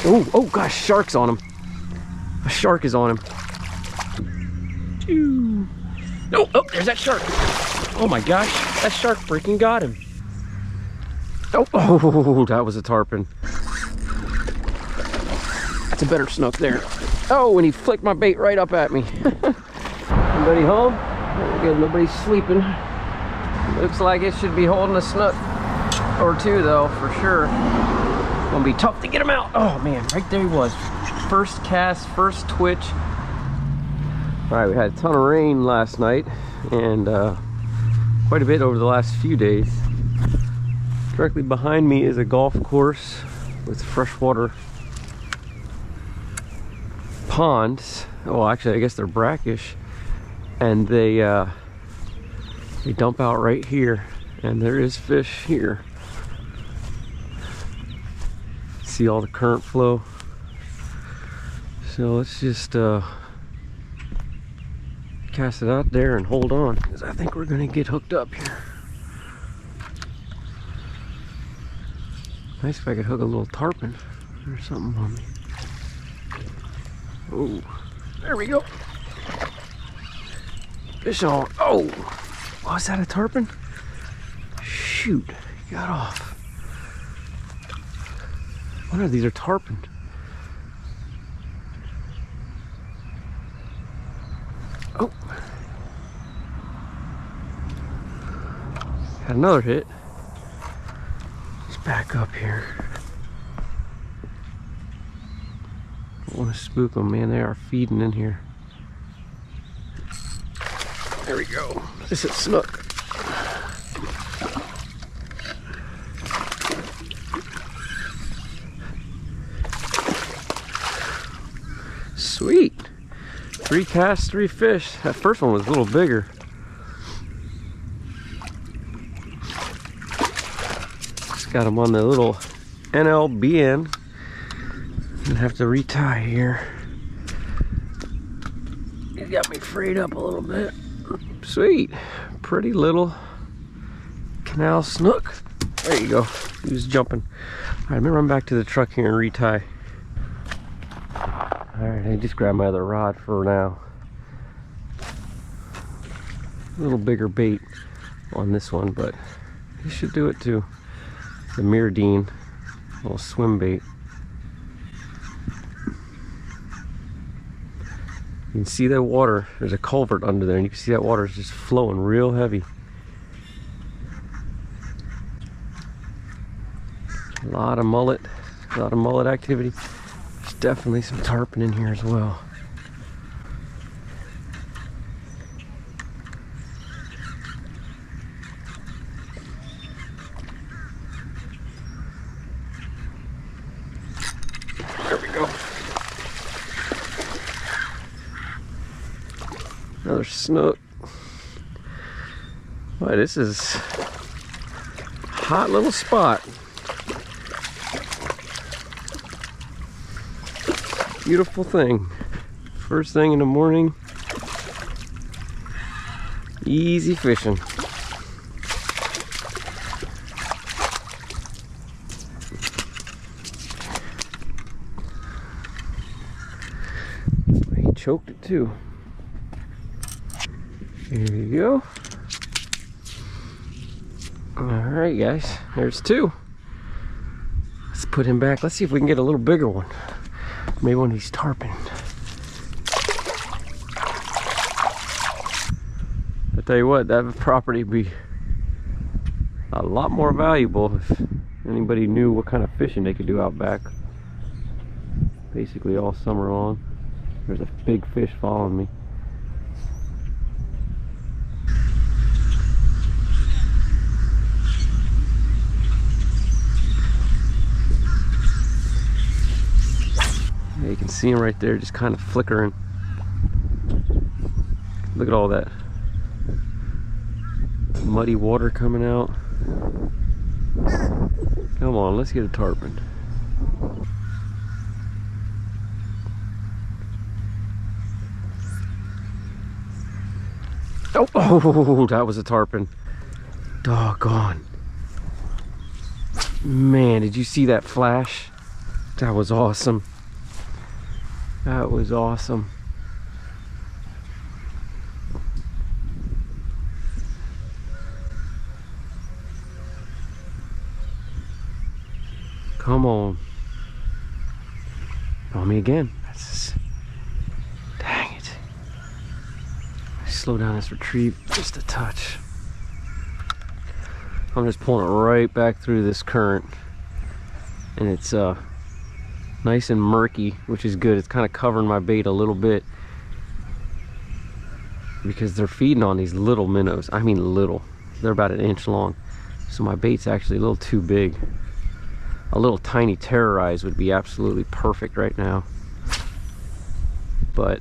Oh, oh gosh, shark's on him. A shark is on him. Oh, oh, there's that shark. Oh my gosh, that shark freaking got him. Oh, oh, that was a tarpon. That's a better snook there. Oh, and he flicked my bait right up at me. Anybody home? Good, nobody's sleeping. Looks like it should be holding a snook or two though, for sure. Gonna be tough to get him out. Oh man, right there he was. First cast, first twitch. All right, we had a ton of rain last night and quite a bit over the last few days. Directly behind me is a golf course with freshwater ponds. Oh, actually, I guess they're brackish, and they dump out right here, and there is fish here. See all the current flow. So let's just cast it out there and hold on, because I think we're gonna get hooked up here. Nice if I could hook a little tarpon or something on me. Oh, there we go. Fish on. Oh, was that a tarpon? Shoot, he got off. What are these? Are tarpon? Oh, had another hit. Let's back up here. Don't want to spook them, man. They are feeding in here. There we go. This is snook. Sweet. 3 casts, 3 fish. That first one was a little bigger. Just got him on the little NLBN. Gonna have to retie here. He got me frayed up a little bit. Sweet. Pretty little Canal snook. There you go. He was jumping. Alright, let me run back to the truck here and retie. Alright, I just grabbed my other rod for now. A little bigger bait on this one, but he should do it too. The Miradine, little swim bait. You can see that water, there's a culvert under there, and you can see that water is just flowing real heavy. A lot of mullet activity. There's definitely some tarpon in here as well. There we go. Another snook. Boy, this is a hot little spot. Beautiful thing. First thing in the morning. Easy fishing. He choked it too. Here you go. Alright guys, there's 2. Let's put him back. Let's see if we can get a little bigger one. Maybe one of these tarpon. I tell you what, that property would be a lot more valuable if anybody knew what kind of fishing they could do out back. Basically all summer long. There's a big fish following me. Yeah, you can see him right there, just kind of flickering. Look at all that muddy water coming out. Come on, let's get a tarpon. Oh, oh, that was a tarpon. Doggone. Man, did you see that flash? That was awesome. That was awesome. Come on. On me again. Dang it. Slow down this retrieve just a touch. I'm just pulling it right back through this current. And it's nice and murky, which is good. It's kind of covering my bait a little bit because they're feeding on these little minnows. I mean little. They're about an inch long. So my bait's actually a little too big. A little tiny terrorize would be absolutely perfect right now. But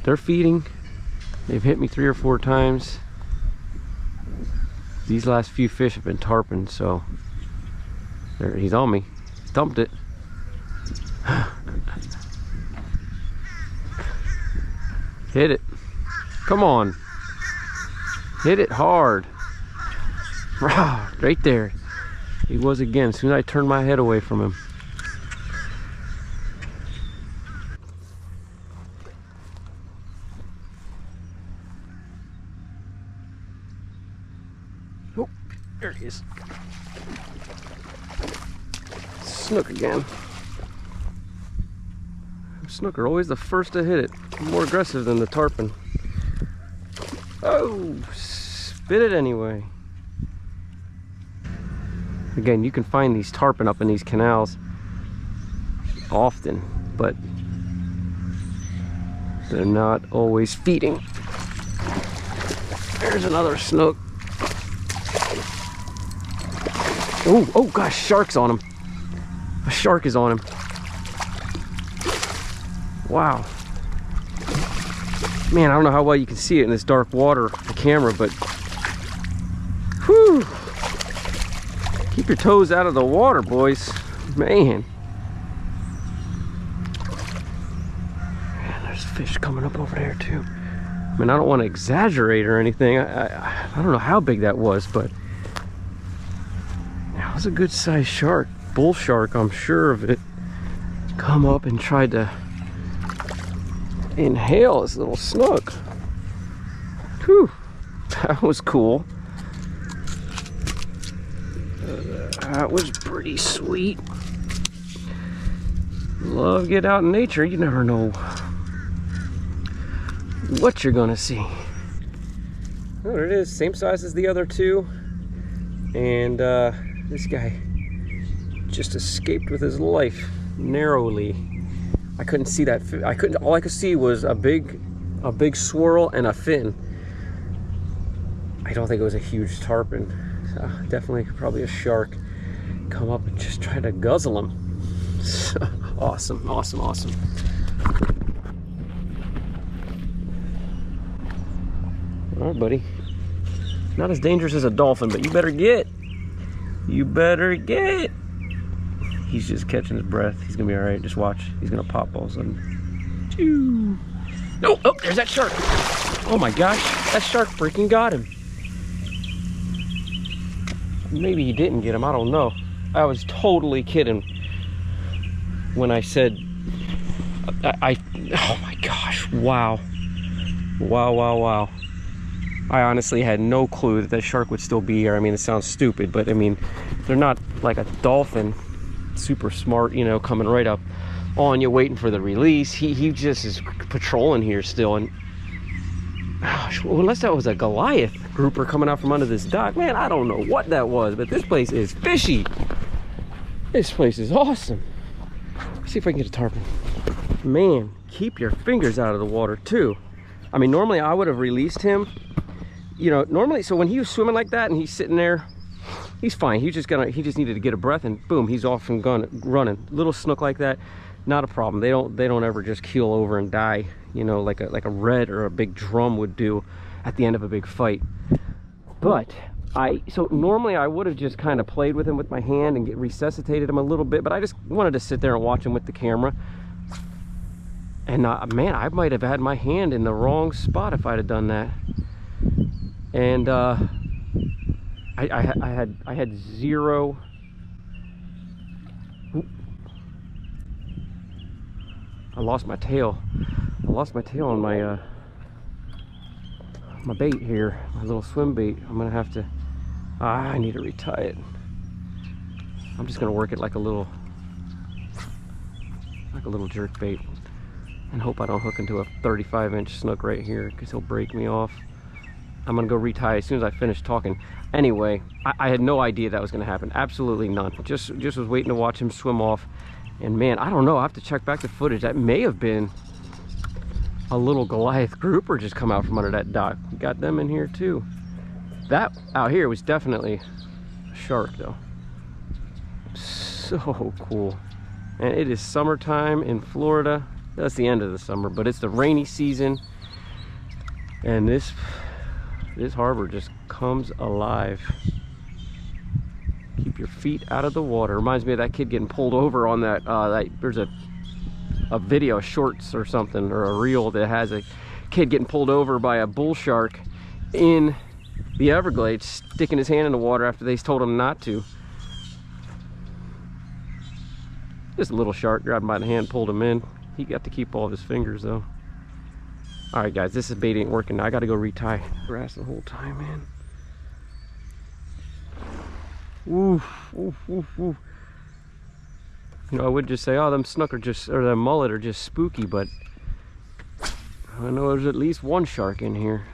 they're feeding. They've hit me 3 or 4 times. These last few fish have been tarpon, so there, he's on me. Dumped it. Hit it. Come on. Hit it hard. Right there. He was again, as soon as I turned my head away from him. Oh, there he is. Snook again. Snook are always the first to hit it. More aggressive than the tarpon. Oh, spit it anyway. Again, you can find these tarpon up in these canals often, but they're not always feeding. There's another snook. Oh gosh, shark's on him. A shark is on him. Wow. Man, I don't know how well you can see it in this dark water, the camera, but whew. Keep your toes out of the water, boys. Man. Man, there's fish coming up over there too. I mean, I don't want to exaggerate or anything. I don't know how big that was, but that was a good sized shark. Bull shark, I'm sure of it. Come up and tried to inhale this little snook. Whew, that was cool. That was pretty sweet. Love get out in nature. You never know what you're gonna see. Oh, there it is, same size as the other two. And this guy just escaped with his life narrowly. I couldn't see that. All I could see was a big swirl and a fin. I don't think it was a huge tarpon. So definitely probably a shark. Come up and just try to guzzle him. Awesome, awesome, awesome. All right, buddy. Not as dangerous as a dolphin, but you better get. You better get. He's just catching his breath. He's gonna be all right. Just watch. He's gonna pop all of a sudden. Choo. No, oh, there's that shark. Oh my gosh, that shark freaking got him. Maybe he didn't get him, I don't know. I was totally kidding when I said, oh my gosh, wow. Wow, wow, wow. I honestly had no clue that shark would still be here. I mean, it sounds stupid, but I mean, they're not like a dolphin, super smart, you know, coming right up on you, waiting for the release. He just is patrolling here still, and gosh, well, unless that was a Goliath grouper coming out from under this dock, man, I don't know what that was, but this place is fishy. This place is awesome. Let's see if I can get a tarpon. Man, keep your fingers out of the water too. I mean, normally I would have released him, you know, normally. So when he was swimming like that and he's sitting there, he's fine. He just needed to get a breath, and boom, he's off and gone running. Little snook like that, not a problem. They don't ever just keel over and die, you know, like a red or a big drum would do at the end of a big fight. But so normally I would have just kind of played with him with my hand and resuscitated him a little bit, but I just wanted to sit there and watch him with the camera. And man, I might have had my hand in the wrong spot if I'd have done that. And I had zero. I lost my tail. I lost my tail on my my bait here, my little swim bait. I'm gonna have to, I need to retie it. I'm just gonna work it like a little jerk bait and hope I don't hook into a 35-inch snook right here, because he'll break me off. I'm gonna go retie as soon as I finish talking. Anyway, I had no idea that was gonna happen. Absolutely none. Just was waiting to watch him swim off. And man, I don't know, I have to check back the footage. That may have been a little Goliath grouper just come out from under that dock. We got them in here too. That out here was definitely a shark though. So cool. And it is summertime in Florida. That's the end of the summer, but it's the rainy season. And this harbor just comes alive. Keep your feet out of the water. Reminds me of that kid getting pulled over on that, there's a video, shorts or something, or a reel that has a kid getting pulled over by a bull shark in the Everglades, sticking his hand in the water after they told him not to. Just a little shark grabbed him by the hand, pulled him in. He got to keep all of his fingers though. All right guys, this bait ain't working. I gotta go retie. Grass the whole time, man. Oof, oof, oof, oof. You know, I would just say, oh, them snook are just, or the mullet are just spooky, but I know there's at least one shark in here.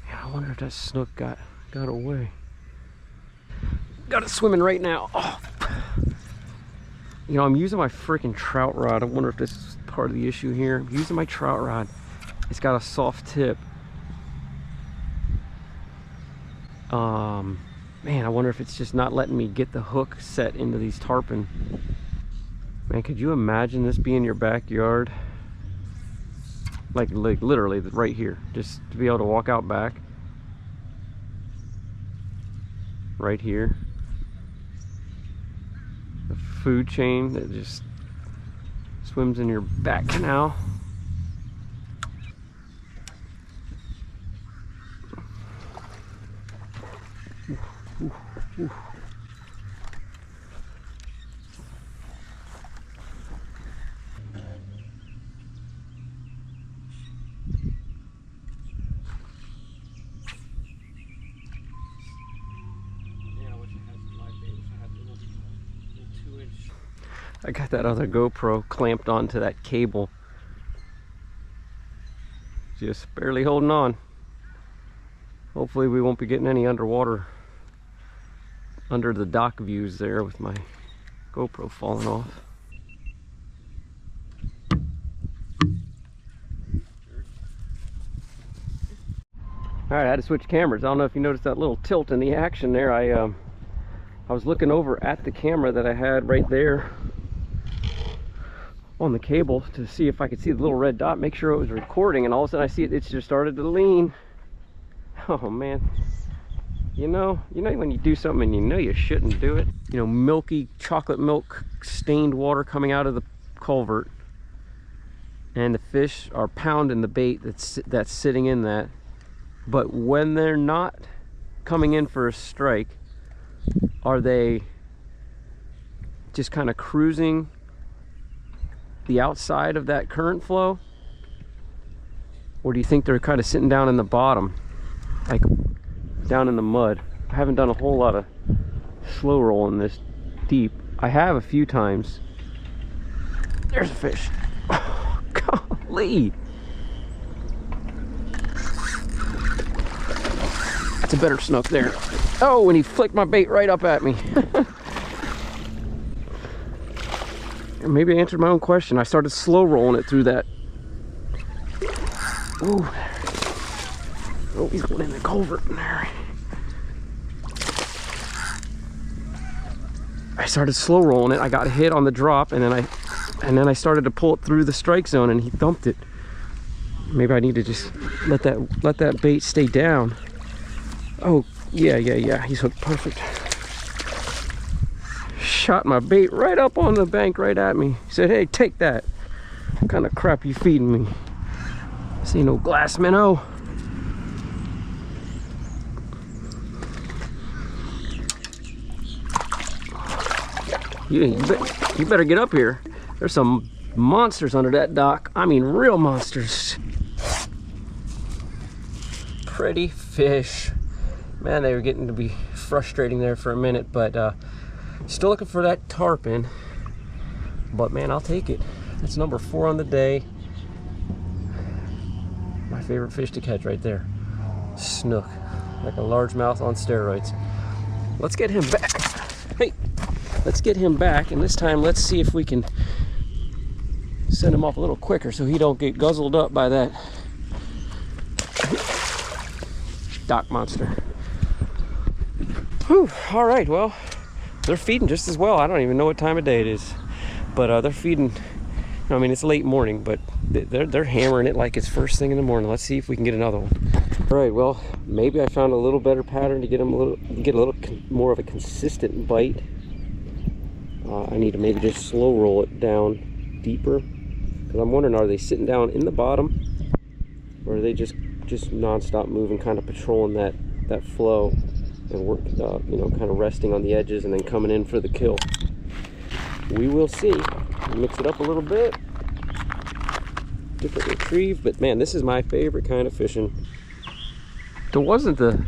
Yeah, I wonder if that snook got away. Got it swimming right now. Oh. You know, I'm using my freaking trout rod. I wonder if this is part of the issue here. I'm using my trout rod. It's got a soft tip. Man, I wonder if it's just not letting me get the hook set into these tarpon. Man, could you imagine this being your backyard? Like literally right here. Just to be able to walk out back. Right here. The food chain that just swims in your back canal. Ooh, ooh. I got that other GoPro clamped onto that cable. Just barely holding on. Hopefully we won't be getting any underwater under the dock views there with my GoPro falling off. Alright, I had to switch cameras. I don't know if you noticed that little tilt in the action there. I was looking over at the camera that I had right there on the cable to see if I could see the little red dot, make sure it was recording, and all of a sudden I see it just started to lean. Oh man. You know when you do something and you know you shouldn't do it. You know, milky chocolate milk stained water coming out of the culvert, and the fish are pounding the bait that's sitting in that. But when they're not coming in for a strike, are they just kind of cruising the outside of that current flow? Or do you think they're kind of sitting down in the bottom, like down in the mud? I haven't done a whole lot of slow rolling this deep. I have a few times. There's a fish. Oh, golly. That's a better snook there. Oh, and he flicked my bait right up at me. Maybe I answered my own question. I started slow rolling it through that. Ooh. Oh, he's going in the culvert in there. I started slow rolling it. I got hit on the drop, and then I started to pull it through the strike zone, and he thumped it. Maybe I need to just let that bait stay down. Oh, yeah. He's hooked perfect. Shot my bait right up on the bank right at me. He said, hey, take that. What kind of crap you feeding me? This ain't no glass minnow. You better get up here. There's some monsters under that dock. I mean, real monsters. Pretty fish. Man, they were getting to be frustrating there for a minute, but still looking for that tarpon. But man, I'll take it. That's number 4 on the day. My favorite fish to catch right there. Snook, like a largemouth on steroids. Let's get him back. Hey, let's get him back, and this time let's see if we can send him off a little quicker so he don't get guzzled up by that dock monster. Whew, all right, well, they're feeding just as well. I don't even know what time of day it is, but they're feeding. I mean, it's late morning, but they're hammering it like it's first thing in the morning. Let's see if we can get another one. All right, well, maybe I found a little better pattern to get them get a little more of a consistent bite. I need to maybe just slow roll it down deeper, because I'm wondering, are they sitting down in the bottom, or are they just non-stop moving, kind of patrolling that flow and work, you know, kind of resting on the edges and then coming in for the kill. We will see. Mix it up a little bit. Different retrieve, but man, this is my favorite kind of fishing. There wasn't the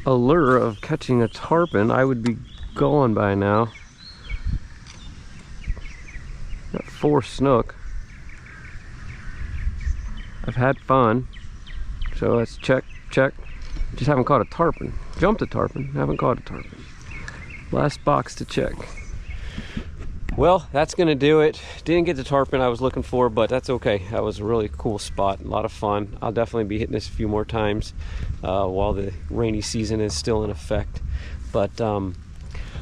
allure of catching a tarpon, I would be gone by now. Got 4 snook. I've had fun, so let's check. Just haven't caught a tarpon. Jumped a tarpon, haven't caught a tarpon. Last box to check. Well, that's gonna do it. Didn't get the tarpon I was looking for, but that's okay. That was a really cool spot, a lot of fun. I'll definitely be hitting this a few more times while the rainy season is still in effect. But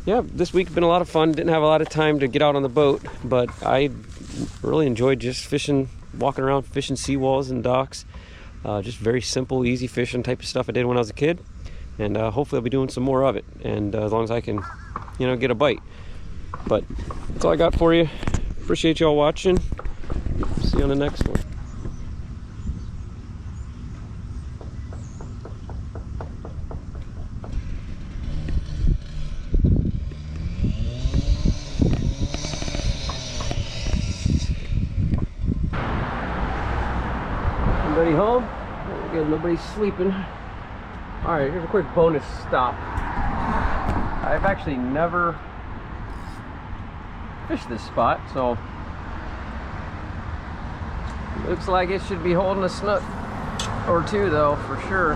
yeah, this week's been a lot of fun. Didn't have a lot of time to get out on the boat, but I really enjoyed just fishing, walking around, fishing seawalls and docks. Just very simple, easy fishing type of stuff I did when I was a kid. And hopefully I'll be doing some more of it. And as long as I can, you know, get a bite. But that's all I got for you. Appreciate y'all watching. See you on the next one. Everybody home? Good, nobody's sleeping. Alright, here's a quick bonus stop. I've actually never fished this spot, so looks like it should be holding a snook or 2 though, for sure.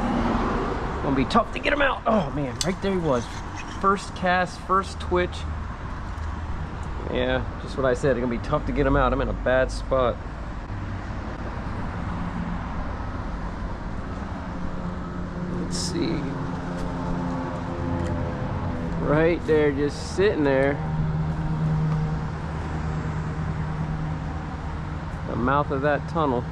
Gonna be tough to get him out. Oh man, right there he was. First cast, first twitch. Yeah, just what I said, it's gonna be tough to get him out. I'm in a bad spot. Let's see. Right there, just sitting there. The mouth of that tunnel.